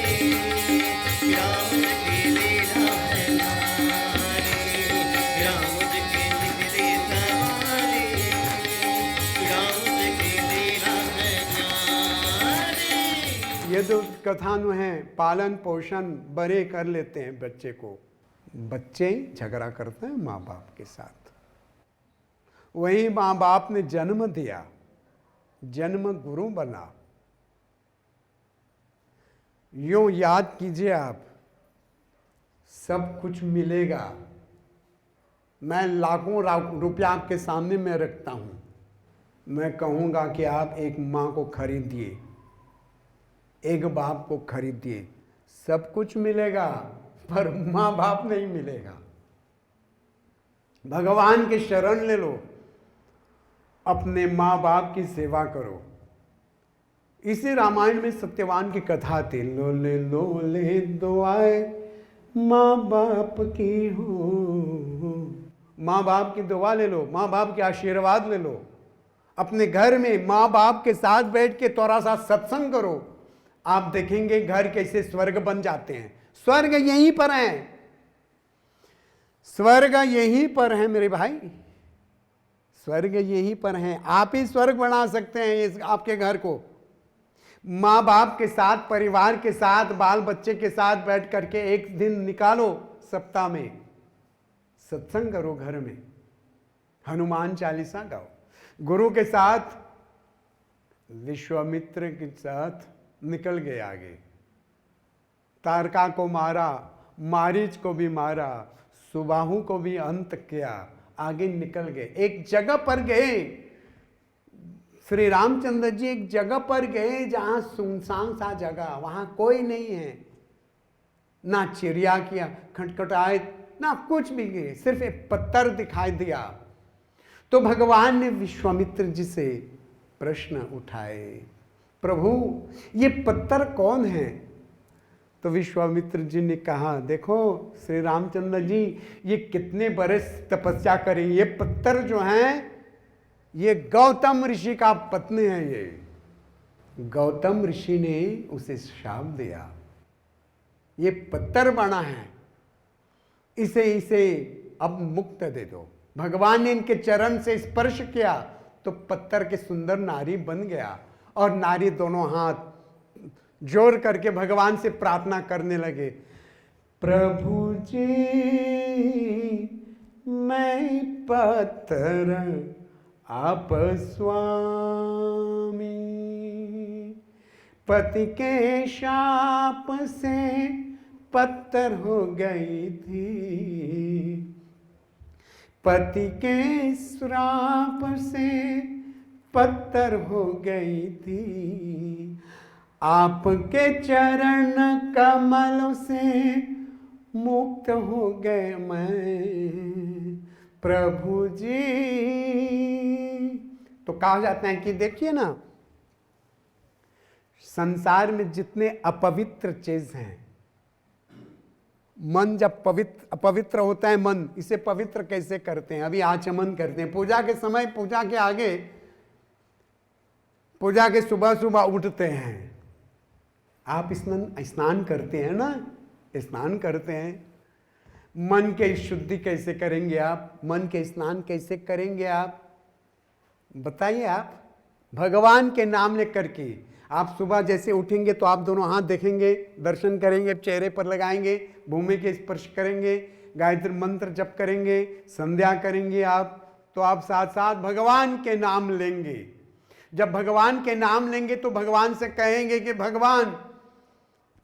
राम जी के लीला है न्यारे, राम जी के निकले सवारे, राम जी के लीला है न्यारे। ये तो कथानु हैं, पालन पोषण बड़े कर लेते हैं बच्चे को। बच्चे झगड़ा करते हैं माँ बाप के साथ। वही माँ बाप ने जन्म दिया, जन्म गुरु बना। यूं याद कीजिए आप, सब कुछ मिलेगा। मैं लाखों रुपया आपके सामने में रखता हूं, मैं कहूंगा कि आप एक माँ को खरीदिए, एक बाप को खरीदिए, सब कुछ मिलेगा, पर माँ बाप नहीं मिलेगा। भगवान के शरण ले लो, अपने माँ बाप की सेवा करो। इसी रामायण में सत्यवान की कथा थी, लोले लोले दुआए माँ बाप की हो। माँ बाप की दुआ ले लो, माँ बाप के आशीर्वाद ले लो। अपने घर में माँ बाप के साथ बैठ के थोड़ा सा सत्संग करो, आप देखेंगे घर कैसे स्वर्ग बन जाते हैं। स्वर्ग यहीं पर है, स्वर्ग यहीं पर है मेरे भाई, स्वर्ग यहीं पर है। आप ही स्वर्ग बना सकते हैं इस आपके घर को। माँ बाप के साथ, परिवार के साथ, बाल बच्चे के साथ बैठ करके एक दिन निकालो सप्ताह में, सत्संग करो घर में, हनुमान चालीसा गाओ। गुरु के साथ, विश्वामित्र के साथ निकल गए आगे, तारका को मारा, मारीच को भी मारा, सुबाहु को भी अंत किया, आगे निकल गए। एक जगह पर गए, श्री रामचंद्र जी एक जगह पर गए जहां सुनसान सा जगह, वहां कोई नहीं है, ना चिड़िया किया खटखटाए, ना कुछ भी गए, सिर्फ एक पत्थर दिखाई दिया। तो भगवान ने विश्वामित्र जी से प्रश्न उठाए, प्रभु ये पत्थर कौन है? तो विश्वामित्र जी ने कहा, देखो श्री रामचंद्र जी, ये कितने बरस तपस्या करें, ये पत्थर जो हैं ये गौतम ऋषि का पत्नी है। ये गौतम ऋषि ने उसे शाप दिया, ये पत्थर बना है, इसे अब मुक्त दे दो। भगवान ने इनके चरण से स्पर्श किया तो पत्थर के सुंदर नारी बन गया, और नारी दोनों हाथ जोड़ करके भगवान से प्रार्थना करने लगे, प्रभु जी मैं पत्थर आप स्वामी, पति के शाप से पत्थर हो गई थी, पति के श्राप से पत्थर हो गई थी, आपके चरण कमलों से मुक्त हो गए मैं, प्रभु जी। तो कहा जाता है कि देखिए ना, संसार में जितने अपवित्र चीज हैं, मन जब अपवित्र होता है, मन इसे पवित्र कैसे करते हैं? अभी आचमन करते हैं पूजा के समय, पूजा के आगे, पूजा के सुबह सुबह उठते हैं, आप स्नान करते हैं ना, स्नान करते हैं। मन के शुद्धि कैसे करेंगे आप? मन के स्नान कैसे करेंगे आप? बताइए आप। भगवान के नाम लेकर के आप सुबह जैसे उठेंगे तो आप दोनों हाथ देखेंगे, दर्शन करेंगे, चेहरे पर लगाएंगे, भूमि के स्पर्श करेंगे, गायत्री मंत्र जप करेंगे, संध्या करेंगे आप, तो आप साथ साथ भगवान के नाम लेंगे। जब भगवान के नाम लेंगे तो भगवान से कहेंगे कि भगवान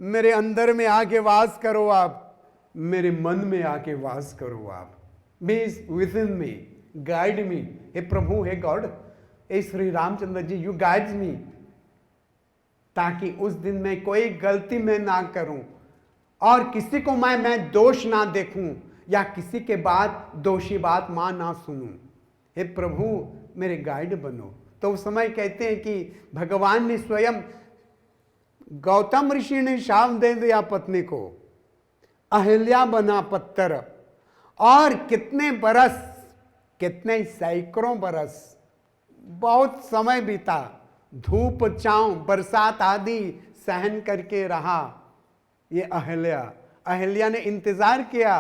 मेरे अंदर में आके वास करो, आप मेरे मन में आके वास करो, आप be within me, guide me. हे प्रभु, हे गॉड, हे Shri Ramachandra ji, you guides me, ताकि उस दिन में कोई गलती मैं ना करूं और किसी को मैं दोष ना देखूं, या किसी के बाद दोषी बात मां ना सुनूं। हे प्रभु मेरे गाइड बनो। तो उस समय कहते हैं कि भगवान ने स्वयं, गौतम ऋषि ने शाप दे दिया पत्नी को, अहिल्या बना पत्थर, और कितने बरस, कितने सैकड़ों बरस, बहुत समय बीता, धूप छांव बरसात आदि सहन करके रहा ये अहिल्या ने इंतजार किया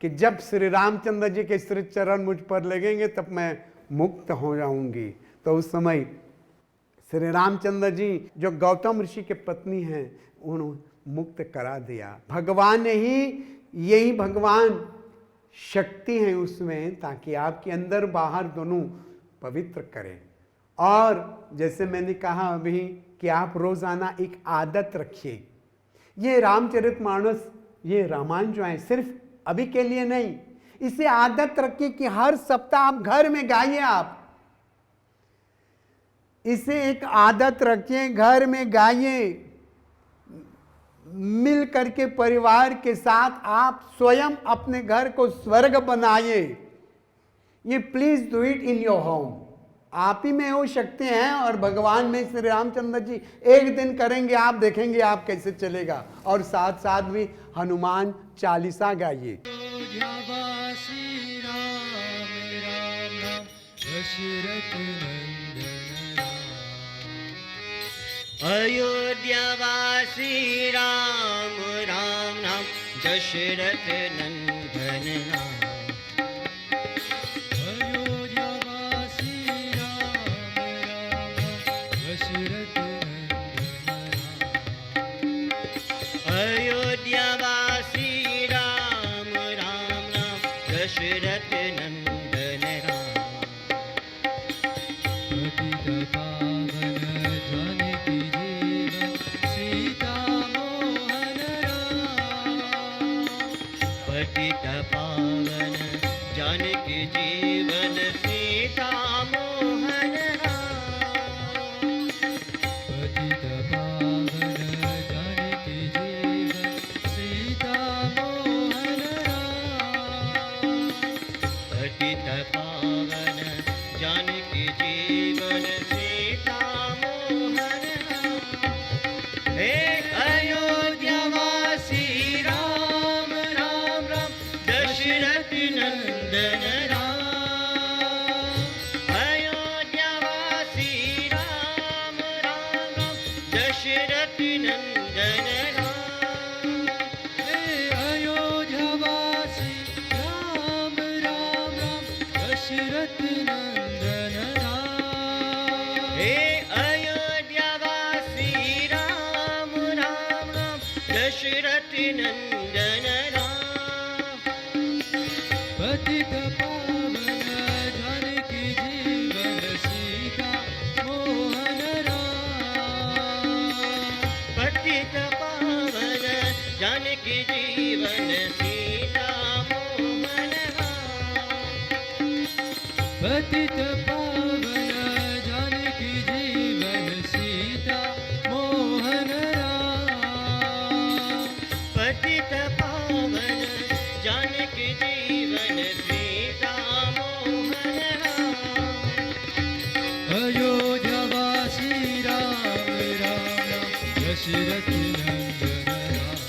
कि जब श्री रामचंद्र जी के श्री चरण मुझ पर लगेंगे तब मैं मुक्त हो जाऊंगी। तो उस समय श्री रामचंद्र जी जो गौतम ऋषि के पत्नी हैं, उन्होंने मुक्त करा दिया। भगवान ने ही, यही भगवान शक्ति है उसमें, ताकि आपके अंदर बाहर दोनों पवित्र करें। और जैसे मैंने कहा अभी कि आप रोजाना एक आदत रखिए। ये रामचरितमानस, ये रामायण जो है सिर्फ अभी के लिए नहीं, इसे आदत रखिए कि हर सप्ताह आप घर में गाइए। आप इसे एक आदत रखिए, घर में गाइए, मिल करके परिवार के साथ आप स्वयं अपने घर को स्वर्ग बनाइए। ये please do it in your home. आप ही में हो सकते हैं और भगवान में श्री रामचंद्र जी एक दिन करेंगे, आप देखेंगे आप कैसे चलेगा। और साथ साथ भी हनुमान चालीसा गाइए। अयोध्यावासी राम राम राम, दशरथ नंदन राम। अयोध्यावासी राम राम राम, दशरथ नंदन राम। पतित पावन जानकी जीवन, सीता मोहन राम। पतित पावन जानकी जीवन, सीता मोहन राम। पतित पावन जानकी जीवन, सीता मोहन राम। पतित पावन जानकी जीवन सीता मोहन हे अयोध्यावासी राम राम राम दशरथ नंदन राम अयोध्यावासी राम राम राम दशरथ नंदन राम हे अयोध्यावासी राम राम राम दशरथ नंदन राम हे अयोध्यावासी राम राम राम दशरथ नंदन राम पतित पावन जानकी जीवन सीता मोहन राम पतित पावन जानकी जीवन सीता मोहन पतित पावन जानकी जीवन सीता मोहन राम पतित पावन जानकी जीवन सीता मोहन अयोध्यावासी राम राम राम दशरथ नंदन राम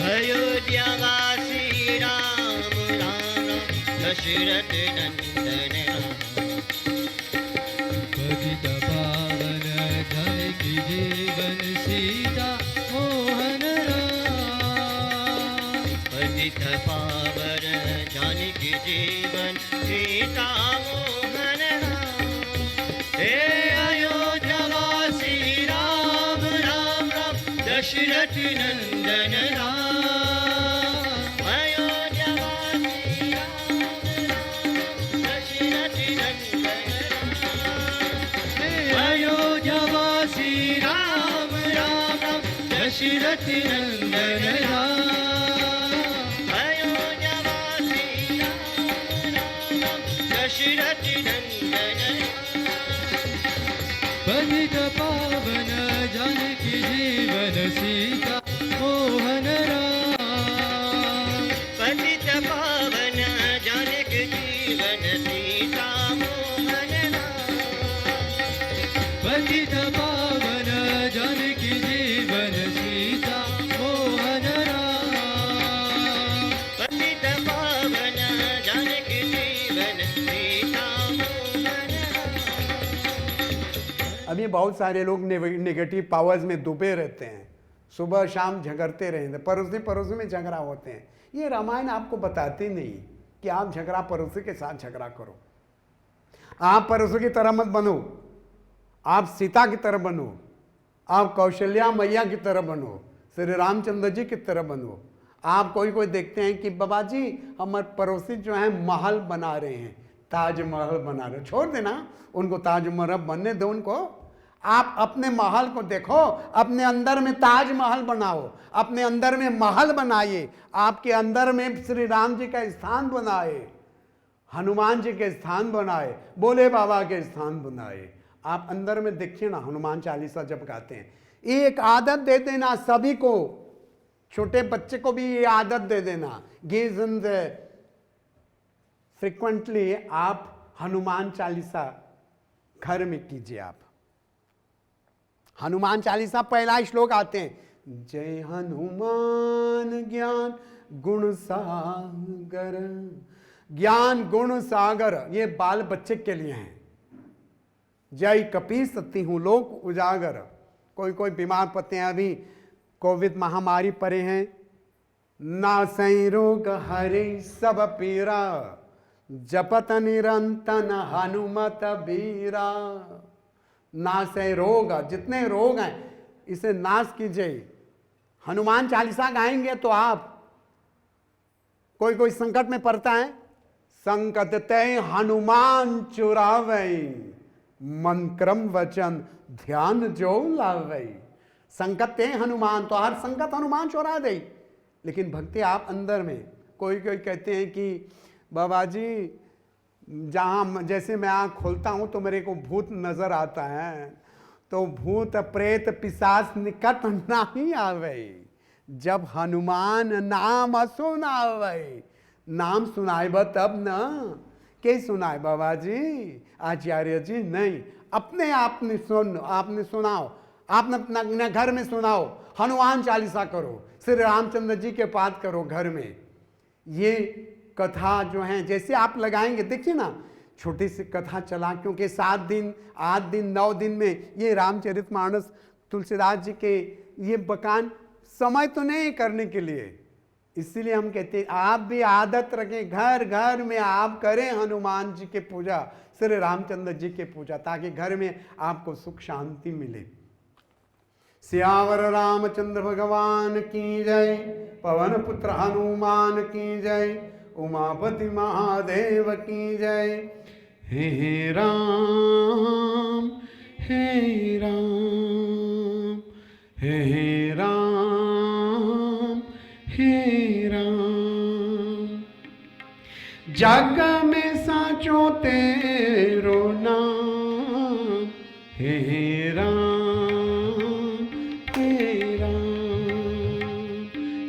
अयोध्यावासी राम राम राम दशरथ नंदन राम पतित पावन जानकी जीवन सीता मोहन राम पतित पावन जानकी जीवन सीता मोहन हे अयोध्यावासी राम राम राम दशरथ नंदन राम अयोध्यावासी राम राम दशरथ नंदन राम अयोध्यावासी राम राम राम दशरथ नंदन राम अयोध्यावासी राम राम दशरथ नंदन पतित पावन जानकी जीवन सीता मोहन राम पतित पावन जानकी जीवन सीता मोहन पतित पावन जानकी जीवन सीता मोहन राम पतित पावन जानकी जीवन सीता मोहन अभी बहुत सारे लोग नेगेटिव पावर्स में डूबे रहते हैं, सुबह शाम झगड़ते रहते, पड़ोसी पड़ोसी में झगड़ा होते हैं। ये रामायण आपको बताती नहीं कि आप झगड़ा पड़ोसी के साथ झगड़ा करो। आप पड़ोसी की तरह मत बनो, आप सीता की तरह बनो, आप कौशल्या मैया की तरह बनो, श्री रामचंद्र जी की तरह बनो। आप कोई कोई देखते हैं कि बाबा जी हमारे पड़ोसी जो हैं महल बना रहे हैं, ताजमहल बना रहे, छोड़ देना उनको, ताजमहल बनने दो उनको। आप अपने महल को देखो, अपने अंदर में ताजमहल बनाओ, अपने अंदर में महल बनाइए, आपके अंदर में श्री राम जी का स्थान बनाए, हनुमान जी के स्थान बनाए, बोले बाबा के स्थान बनाए। आप अंदर में देखिए ना, हनुमान चालीसा जब गाते हैं, एक आदत दे देना सभी को, छोटे बच्चे को भी ये आदत दे देना, गिव फ्रिक्वेंटली आप हनुमान चालीसा घर में कीजिए। आप हनुमान चालीसा पहला श्लोक आते हैं, जय हनुमान ज्ञान गुण सागर, ज्ञान गुण सागर, ये बाल बच्चे के लिए हैं। जय कपीस तिहु लोक उजागर, कोई कोई बीमार पड़ते हैं, अभी कोविड महामारी पड़े हैं, नासै रोग हरे सब पीरा, जपत निरंतन हनुमत बीरा। नासै रोग, जितने रोग हैं इसे नाश कीजिए। हनुमान चालीसा गाएंगे तो आप, कोई कोई संकट में पड़ता है, संकट तय हनुमान चुरावे, मन क्रम वचन ध्यान जो लावे। संकट ते हनुमान, तो हर संकट हनुमान चुरा दे। लेकिन भक्ति आप अंदर में, कोई कोई कहते हैं कि बाबा जी जहाँ जैसे मैं आँख खोलता हूँ तो मेरे को भूत नजर आता है, तो भूत प्रेत पिशाच निकट नहीं आवे, जब हनुमान नाम सुनावे। नाम सुनाएब तब न के सुनाए बाबा जी, आचार्य जी? नहीं, अपने आपने आपने सुनाओ, आपने अपना घर में सुनाओ, हनुमान चालीसा करो, श्री रामचंद्र जी के पाठ करो घर में। ये कथा जो है जैसे आप लगाएंगे, देखिए ना, छोटी सी कथा चला, क्योंकि 7 दिन 8 दिन 9 दिन में ये रामचरितमानस तुलसीदास जी के ये बकान समय तो नहीं करने के लिए, इसीलिए हम कहते हैं आप भी आदत रखें, घर घर में आप करें हनुमान जी के पूजा, श्री रामचंद्र जी के पूजा, ताकि घर में आपको सुख शांति मिले। सियावर रामचंद्र भगवान की जय, पवन पुत्र हनुमान की जय, उमापति महादेव की जय। हे राम हे राम हे राम हे राम, जग में साचो तेरो नाम, हे राम हे राम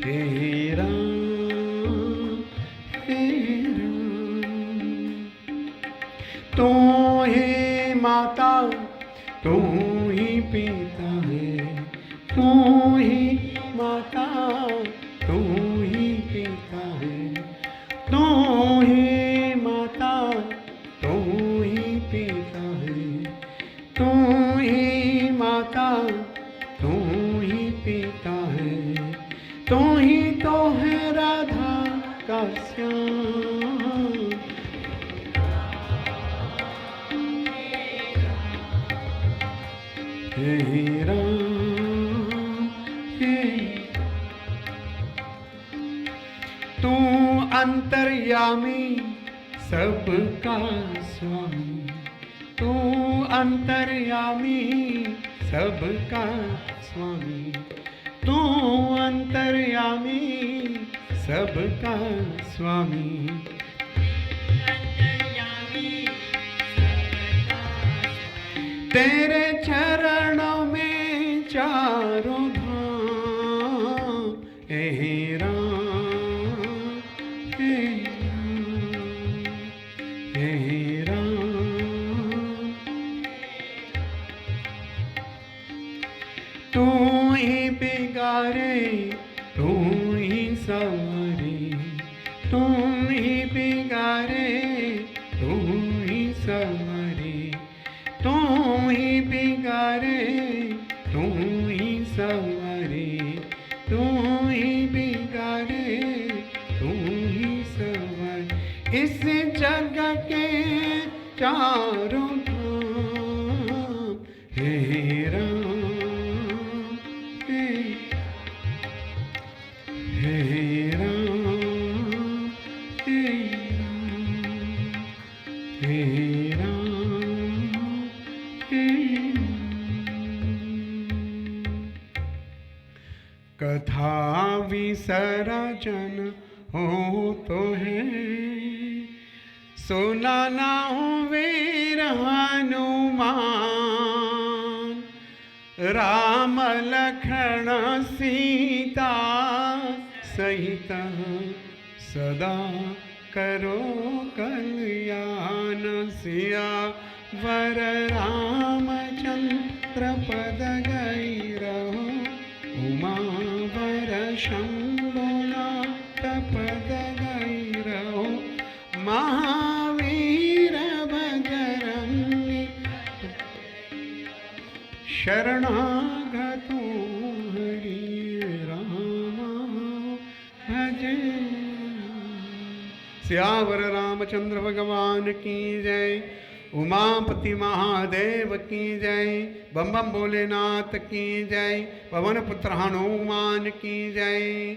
हे राम हे राम। तू ही माता तू ही पिता है, तू ही माता तू ही पिता है, तू ही माता तू ही पिता है, तू ही माता तू ही पिता है, तू ही तो है राधा का श्याम। हे राम हे, तू अंतर्यामी सबका स्वामी, तू अंतर्यामी सबका स्वामी, तू अंतर्यामी सबका स्वामी। तेरे चरणों में चारों धाम, हे राम हे राम हे राम। तू ही बिगाड़े तू ही संवरे, तू ही बिगाड़े तू ही संवरे, तू ही बिगाड़े तू ही संवरे, तू ही बिगाड़े तू ही संवरे। इस जग के चारों धाम, हे राम हे राम हे राम हे। कथा विसर्जन हो तो है, सुनाना हो वीर हनुमान, राम लखन सीता सहित सदा करो कल्याण। सियावर रामचंद्र पद गई रहो, उमावर शंभुनाथ पद गई रहो, महावीर बजरंगी शरणागतो हरि राम भजे। सियावर रामचंद्र भगवान की जय, उमापति महादेव की जय, बम बम भोलेनाथ की जय, पवन पुत्र हनुमान की जय।